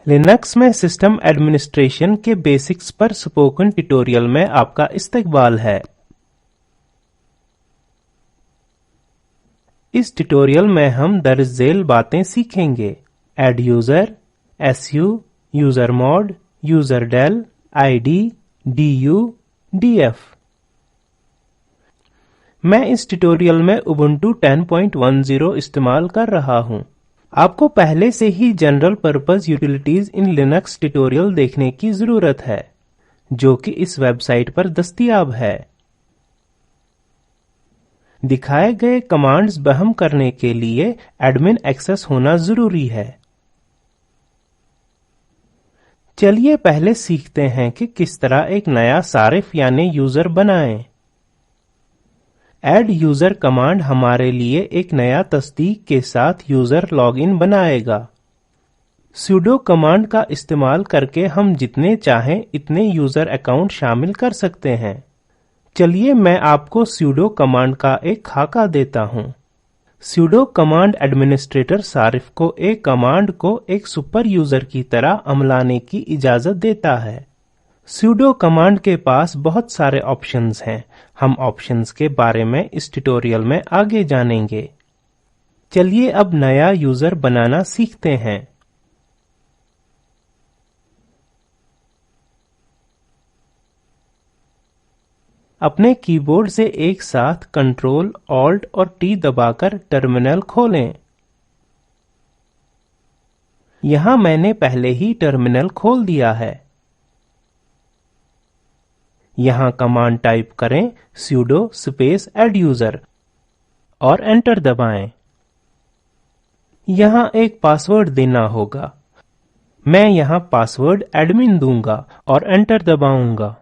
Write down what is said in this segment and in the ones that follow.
Linux में system administration के basics पर स्पोकन ट्यूटोरियल में आपका इस्तकबाल है। इस ट्यूटोरियल में हम दर्ज झेल बातें सीखेंगे: add user, SU, user mod, user del, ID, DU, DF. मैं इस ट्यूटोरियल में उबुंटू 10.10 इस्तेमाल कर रहा हूं। आपको पहले से ही general purpose utilities in Linux tutorial देखने की जरूरत है, जो कि इस वेबसाइट पर दस्तयाब है। दिखाए गए कमांड्स बहम करने के लिए एडमिन एक्सेस होना जरूरी है। चलिए पहले सीखते हैं कि किस तरह एक नया सारिफ यानी यूजर बनाएं। ऐड यूजर कमांड हमारे लिए एक नया तस्दीक के साथ यूजर लॉगिन बनाएगा। sudo कमांड का इस्तेमाल करके हम जितने चाहें इतने यूजर अकाउंट शामिल कर सकते हैं। चलिए मैं आपको sudo कमांड का एक खाका देता हूं। sudo कमांड एडमिनिस्ट्रेटर सारिफ को एक कमांड को एक सुपर यूजर की तरह अमलाने की इजाजत देता है। sudo कमांड के पास बहुत सारे ऑप्शंस हैं। हम ऑप्शंस के बारे में इस ट्यूटोरियल में आगे जानेंगे। चलिए अब नया यूजर बनाना सीखते हैं। अपने कीबोर्ड से एक साथ कंट्रोल, ऑल्ट और टी दबाकर टर्मिनल खोलें। यहां मैंने पहले ही टर्मिनल खोल दिया है। यहां कमांड टाइप करें sudo स्पेस एड्यूजर और एंटर दबाएं। यहां एक पासवर्ड देना होगा। मैं यहां पासवर्ड एडमिन दूंगा और एंटर दबाऊंगा।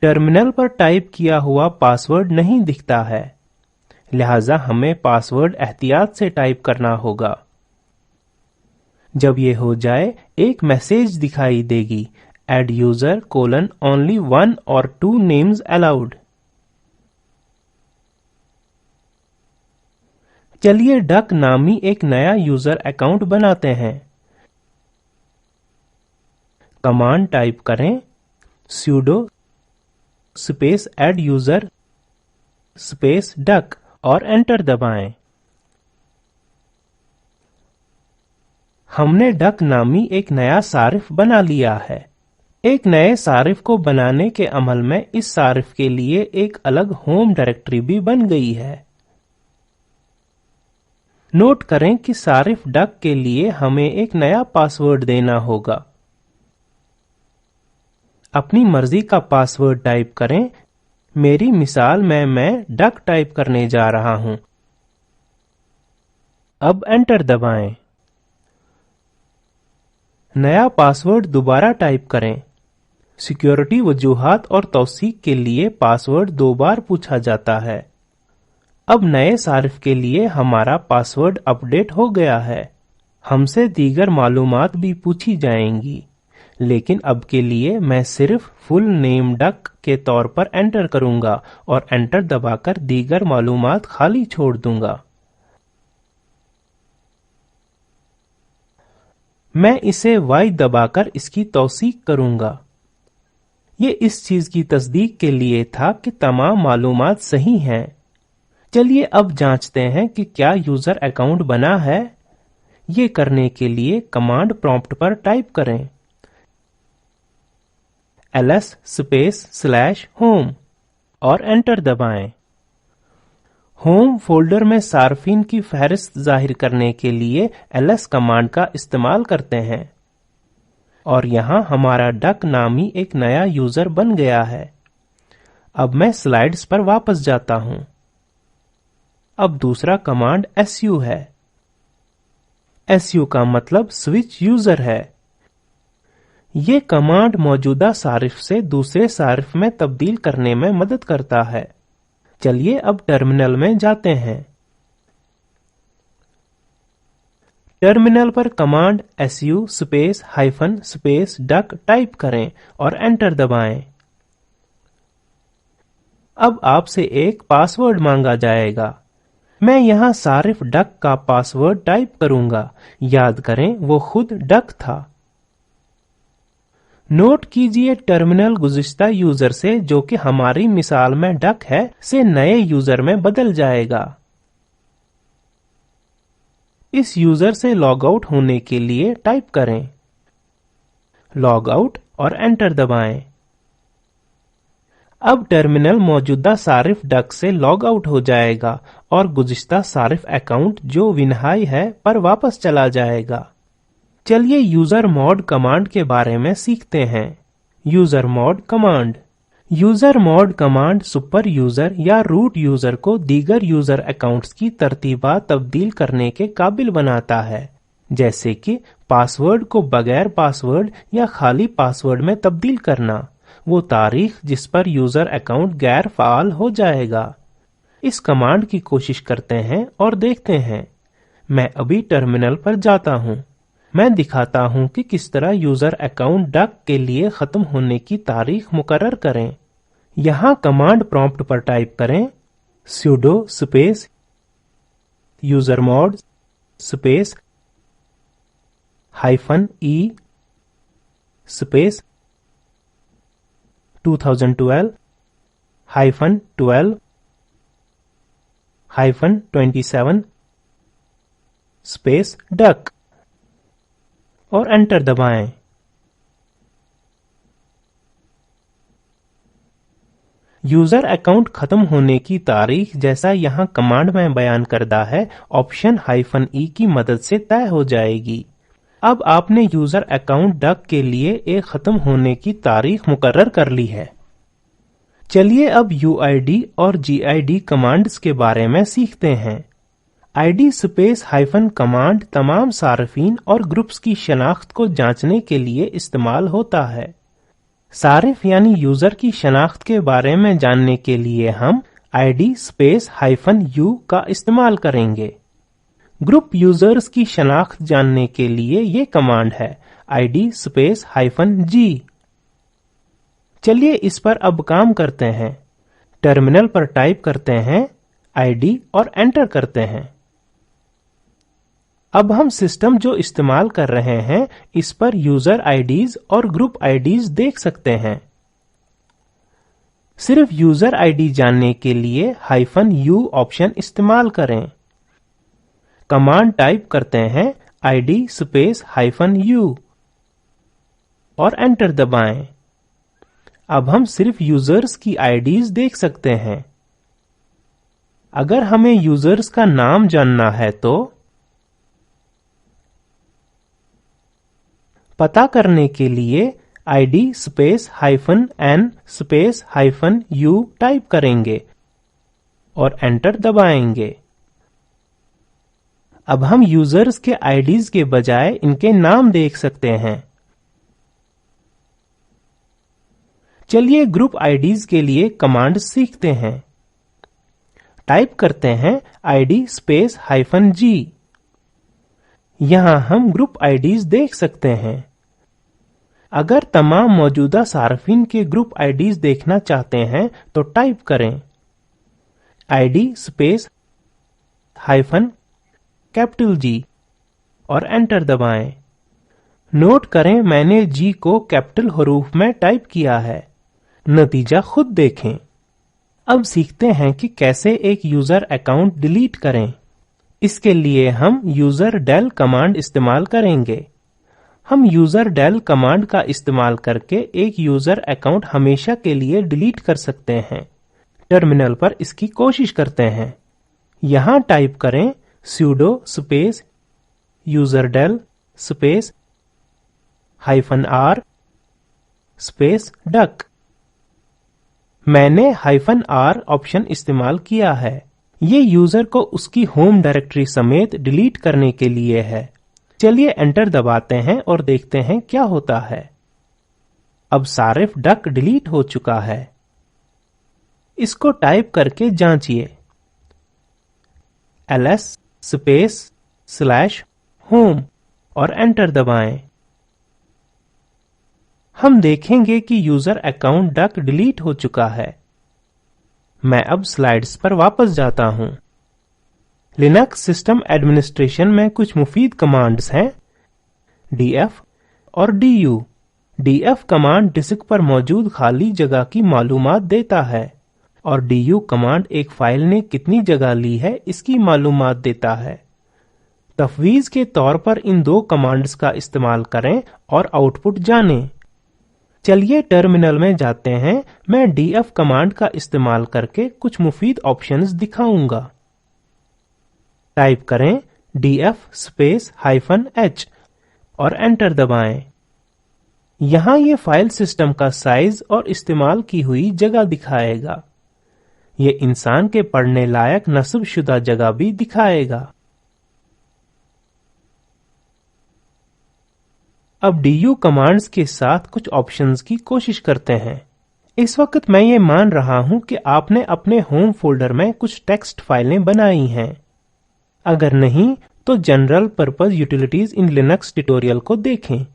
टर्मिनल पर टाइप किया हुआ पासवर्ड नहीं दिखता है, लिहाजा हमें पासवर्ड एहतियात से टाइप करना होगा। जब ये हो जाए एक मैसेज दिखाई देगी: add user: only one or two names allowed। चलिए डक नामी एक नया यूजर अकाउंट बनाते हैं। कमांड टाइप करें sudo space add user space duck और एंटर दबाएं। हमने डक नामी एक नया सारिफ बना लिया है। एक नए सारिफ को बनाने के अमल में इस सारिफ के लिए एक अलग होम डायरेक्टरी भी बन गई है। नोट करें कि सारिफ डक के लिए हमें एक नया पासवर्ड देना होगा। अपनी मर्जी का पासवर्ड टाइप करें। मेरी मिसाल में मैं डक टाइप करने जा रहा हूं। अब एंटर दबाएं। नया पासवर्ड दोबारा टाइप करें। सिक्योरिटी वजूहात और तौसीक के लिए पासवर्ड 2 बार पूछा जाता है। अब नए सारिफ के लिए हमारा पासवर्ड अपडेट हो गया है। हमसे दीगर मालूमात भी पूछी जाएंगी, लेकिन अब के लिए मैं सिर्फ फुल नेम डक के तौर पर एंटर करूंगा और एंटर दबाकर दीगर मालूमात खाली छोड़ दूंगा। मैं इसे Y दबाकर इसकी तौसीक करूंगा। ये इस चीज की तस्दीक के लिए था कि तमाम मालूमात सही हैं। चलिए अब जांचते हैं कि क्या यूजर अकाउंट बना है। ये करने के लिए कमांड प्रॉम्प्ट पर टाइप करें ls स्पेस /home और एंटर दबाएं। होम फोल्डर में सार्फिन की फहरिस्त जाहिर करने के लिए ls कमांड का इस्तेमाल करते हैं और यहां हमारा डक नामी एक नया यूजर बन गया है। अब मैं स्लाइड्स पर वापस जाता हूं। अब दूसरा कमांड su है। su का मतलब स्विच यूजर है। ये कमांड मौजूदा सारिफ से दूसरे सारिफ में तब्दील करने में मदद करता है। चलिए अब टर्मिनल में जाते हैं। टर्मिनल पर command su space hyphen space duck type करें और एंटर दबाएं। अब आपसे एक पासवर्ड मांगा जाएगा। मैं यहाँ सारिफ डक का पासवर्ड टाइप करूंगा। याद करें वो खुद डक था। नोट कीजिए टर्मिनल गुज़िश्ता यूजर से, जो कि हमारी मिसाल में डक है, से नए यूजर में बदल जाएगा। इस यूजर से लॉग आउट होने के लिए टाइप करें लॉग आउट और एंटर दबाएं। अब टर्मिनल मौजूदा सारिफ डक से लॉग आउट हो जाएगा और गुज़िश्ता सारिफ अकाउंट जो विनहाई है पर वापस चला जाएगा। चलिए यूजर मॉड कमांड के बारे में सीखते हैं। User mod command. User mod command super user या रूट यूजर को दीगर यूजर अकाउंट्स की तरतीबात तब्दील करने के काबिल बनाता है, जैसे कि पासवर्ड को बगैर पासवर्ड या खाली पासवर्ड में तब्दील करना, वो तारीख जिस पर यूजर अकाउंट गैर फाल हो जाएगा। इस कमांड की कोशिश करते हैं और देखते हैं। मैं अभी टर्मिनल पर जाता हूँ। मैं दिखाता हूँ कि किस तरह यूजर अकाउंट डक के लिए खत्म होने की तारीख मुकर्रर करें। यहाँ कमांड प्रॉम्प्ट पर टाइप करें sudo space usermod space -e space 2012 -12 -27 space duck और एंटर दबाएं। यूजर अकाउंट खत्म होने की तारीख जैसा यहाँ कमांड में बयान करदा है ऑप्शन -e की मदद से तय हो जाएगी। अब आपने यूजर अकाउंट डक के लिए एक खत्म होने की तारीख मुकर्रर कर ली है। चलिए अब UID और GID कमांड्स के बारे में सीखते हैं। ID स्पेस हाइफन कमांड तमाम सार्फिन और ग्रुप्स की शनाख्त को जांचने के लिए इस्तेमाल होता है। सारिफ यानी यूजर की शनाख्त के बारे में जानने के लिए हम ID स्पेस -u का इस्तेमाल करेंगे। ग्रुप यूजर्स की शनाख्त जानने के लिए ये कमांड है ID स्पेस -g। चलिए इस पर अब काम करते हैं। टर्मिनल पर टाइप करते हैं ID और एंटर करते हैं। अब हम सिस्टम जो इस्तेमाल कर रहे हैं इस पर यूजर आईडीज और ग्रुप आईडीज देख सकते हैं। सिर्फ यूजर आईडी जानने के लिए -u ऑप्शन इस्तेमाल करें। कमांड टाइप करते हैं ID स्पेस -u और एंटर दबाएं। अब हम सिर्फ यूजर्स की आईडीज देख सकते हैं। अगर हमें यूजर्स का नाम जानना है तो पता करने के लिए ID space -n space -u type करेंगे और एंटर दबाएंगे। अब हम यूजर्स के आईडीज के बजाय इनके नाम देख सकते हैं। चलिए ग्रुप आईडीज के लिए कमांड सीखते हैं। टाइप करते हैं ID स्पेस -g। यहां हम ग्रुप आईडीज देख सकते हैं। अगर तमाम मौजूदा सार्फिन के ग्रुप आईडीज देखना चाहते हैं तो टाइप करें ID स्पेस -G और एंटर दबाएं। नोट करें मैंने G को कैपिटल हरूफ में टाइप किया है। नतीजा खुद देखें। अब सीखते हैं कि कैसे एक यूजर अकाउंट डिलीट करें। इसके लिए हम यूजर del कमांड इस्तेमाल करेंगे। हम यूजर del कमांड का इस्तेमाल करके एक यूजर अकाउंट हमेशा के लिए डिलीट कर सकते हैं। टर्मिनल पर इसकी कोशिश करते हैं। यहां टाइप करें sudo space userdel space -r space duck। मैंने -r ऑप्शन इस्तेमाल किया है। ये यूजर को उसकी होम डायरेक्टरी समेत डिलीट करने के लिए है। चलिए एंटर दबाते हैं और देखते हैं क्या होता है। अब सारिफ डक डिलीट हो चुका है। इसको टाइप करके जांचिए ls स्पेस /home और एंटर दबाएं। हम देखेंगे कि यूजर अकाउंट डक डिलीट हो चुका है। मैं अब स्लाइड्स पर वापस जाता हूं। लिनक्स सिस्टम एडमिनिस्ट्रेशन में कुछ मुफीद कमांड्स हैं df और du। df कमांड डिस्क पर मौजूद खाली जगह की मालूमात देता है और du कमांड एक फाइल ने कितनी जगह ली है इसकी मालूमात देता है। तफवीज के तौर पर इन दो कमांड्स का इस्तेमाल करें और आउटपुट जानें। चलिए टर्मिनल में जाते हैं। मैं df कमांड का इस्तेमाल करके कुछ मुफीद ऑप्शंस दिखाऊंगा। टाइप करें df स्पेस -h और एंटर दबाएं। यहां ये फाइल सिस्टम का साइज और इस्तेमाल की हुई जगह दिखाएगा। ये इंसान के पढ़ने लायक नस्बशुदा जगह भी दिखाएगा। अब du कमांड्स के साथ कुछ ऑप्शंस की कोशिश करते हैं। इस वक्त मैं ये मान रहा हूं कि आपने अपने होम फोल्डर में कुछ टेक्स्ट फाइलें बनाई हैं। अगर नहीं तो general purpose utilities in Linux tutorial को देखें।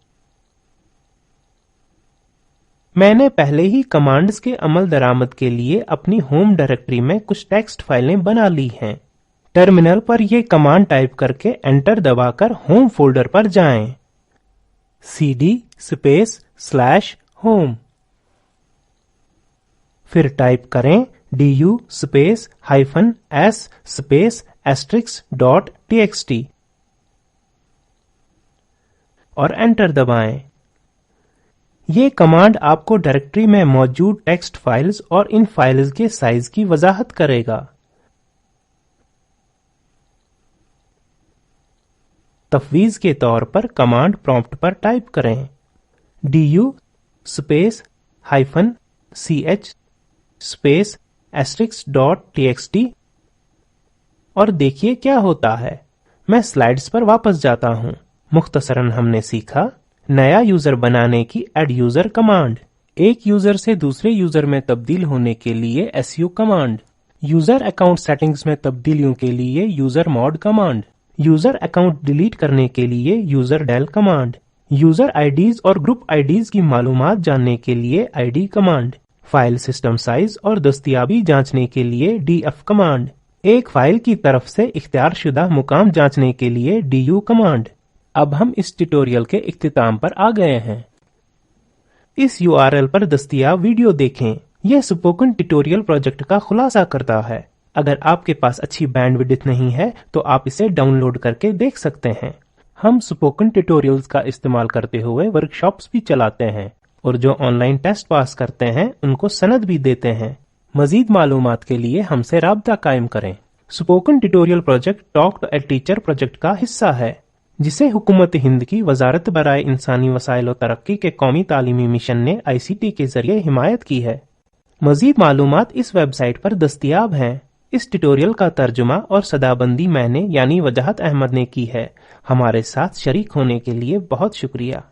मैंने पहले ही कमांड्स के अमल दरामद के लिए अपनी होम डायरेक्टरी में कुछ टेक्स्ट फाइलें बना ली हैं। टर्मिनल पर यह कमांड टाइप करके एंटर दबाकर होम फोल्डर पर जाएं। cd /home। फिर टाइप करें du -s **txt और एंटर दबाएं। ये कमांड आपको डायरेक्टरी में मौजूद टेक्स्ट फाइल्स और इन फाइल्स के साइज की वजाहत करेगा। तफवीज के तौर पर कमांड प्रॉम्प्ट पर टाइप करें du -ch **txt और देखिए क्या होता है। मैं स्लाइड्स पर वापस जाता हूं। मुख्तसरन हमने सीखा नया यूजर बनाने की एड यूजर कमांड, एक यूजर से दूसरे यूजर में तब्दील होने के लिए su command, user account settings में तब्दीलियों के लिए user mod command, user account delete करने के लिए user del command, user IDs और ग्रुप आईडीज की मालूमात जानने के लिए id command, file system size और दस्तयाबी जांचने के लिए df कमांड, एक फाइल की तरफ से इख्तियारशुदा मुकाम जांचने के लिए du कमांड। अब हम इस ट्यूटोरियल के इख्तिताम पर आ गए हैं। इस URL पर दस्तयाब वीडियो देखें। यह स्पोकन ट्यूटोरियल प्रोजेक्ट का खुलासा करता है। अगर आपके पास अच्छी बैंडविड्थ नहीं है तो आप इसे डाउनलोड करके देख सकते हैं। हम स्पोकन ट्यूटोरियल्स का इस्तेमाल करते हुए वर्कशॉप्स भी चलाते हैं और जो ऑनलाइन टेस्ट पास करते हैं उनको सनद भी देते हैं। मजीद मालूमात के लिए हमसे राब्ता कायम करें। Spoken tutorial project talk to a teacher project का हिस्सा है जिसे हुकूमत हिंद की वजारत बराए इंसानी वसाइल और तरक्की के कौमी तालीमी मिशन ने ICT के जरिए हिमायत की है। मजीद मालूमात इस वेबसाइट पर दस्तयाब हैं। इस ट्यूटोरियल का तर्जुमा और सदाबंदी मैंने यानी वजाहत अहमद ने की है। हमारे साथ शरीक होने के लिए बहुत शुक्रिया।